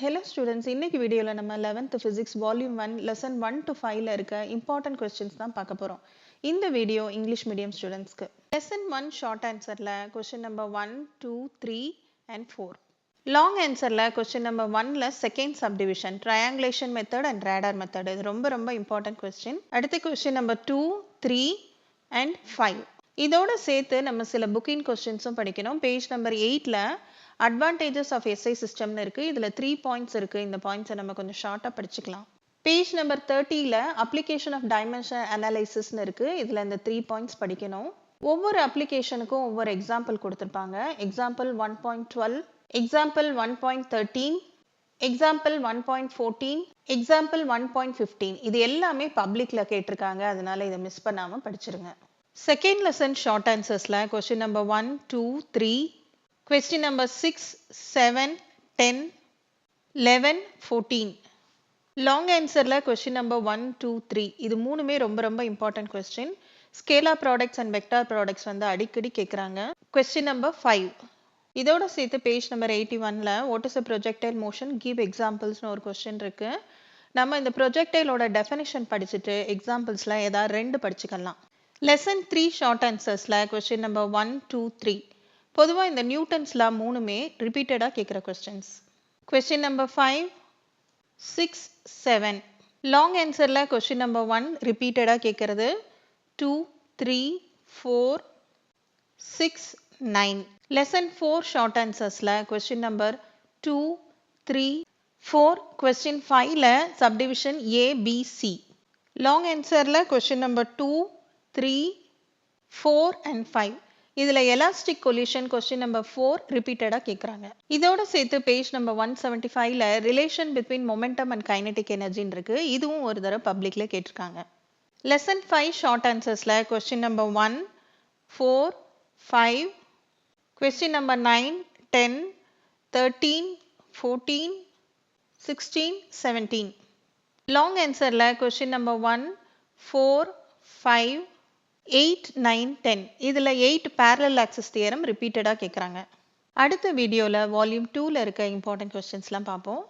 Hello students, இன்னைக்கு வீடியோல நம்ம 11th physics volume 1 lesson 1 to 5ல இருக்க important questions தான் பார்க்க போறோம். இந்த வீடியோ இங்கிலீஷ் மீடியம் ஸ்டூடெண்ட்ஸ்க்கு. lesson 1 short answerல question number 1, 2, 3 and 4. long answerல question number 1ல second subdivision, triangulation method and radar method. இது ரொம்ப ரொம்ப important question. அடுத்து question number 2, 3 and 5. இதோட சேர்த்து நம்ம சில booking questionsம் படிக்கணும். page number 8ல advantages of SI system இருக்கு. இதுல 3 points இருக்கு. இந்த points நம்ம கொஞ்சம் ஷார்ட்டா படிச்சுக்கலாம். Page number 30ல application of dimension analysis இருக்கு. இதுல இந்த 3 points படிக்கணும். ஒவ்வொரு applicationக்கும் ஒவ்வொரு example கொடுத்திருப்பாங்க. example 1.12, example 1.13, example 1.14, example 1.15. இது எல்லாமே publicல கேட்டிருக்காங்க. அதனால இதை மிஸ் பண்ணாம படிச்சிருங்க. Second lesson short answersல question number 1, 2, 3, question number 6, 7, 10, 11, 14. long answerல question number 1, 2, 3. இது மூணுமே ரொம்ப ரொம்ப important question. scalar products and vector products வந்து அடிக்கடி கேக்குறாங்க. question number 5. இதோட சேர்த்து page number 81ல what is a projectile motion, give examples னு ஒரு question இருக்கு. நம்ம இந்த projectile ஓட definition படிச்சுட்டு examplesல ஏதாவது ரெண்டு படிச்சுக்கலாம். lesson 3 short answersல question number 1, 2, 3. பொதுவா இந்த நியூட்டன்ஸ் லா மூணுமே ரிப்பீட்டடா கேக்குற questions. question number 5, 6, 7. long answerல question number 1 ரிப்பீட்டடா கேக்குறது 2, 3, 4, 6, 9. lesson 4 short answersல question number 2, 3, 4. question 5ல subdivision A, B, C. long answerல question number 2, 3, 4 and 5. இதுல elastic collision question number 4 ரிப்பீட்டடா கேக்குறாங்க. இதோட சேர்த்து page number 175ல relation between momentum and kinetic energy இருக்கு. இதுவும் ஒரு தடவை பப்ளிக்ல கேட்டிருக்காங்க. lesson 5 short answersல question number 1, 4, 5, question number 9, 10, 13, 14, 16, 17. long answerல question number 1, 4, 5, 8, 9, 10. இதுல 8 parallel axis theorem ரிப்பீட்டடா கேக்குறாங்க. அடுத்த வீடியோல வால்யூம் 2ல இருக்க important questions எல்லாம் பார்ப்போம்.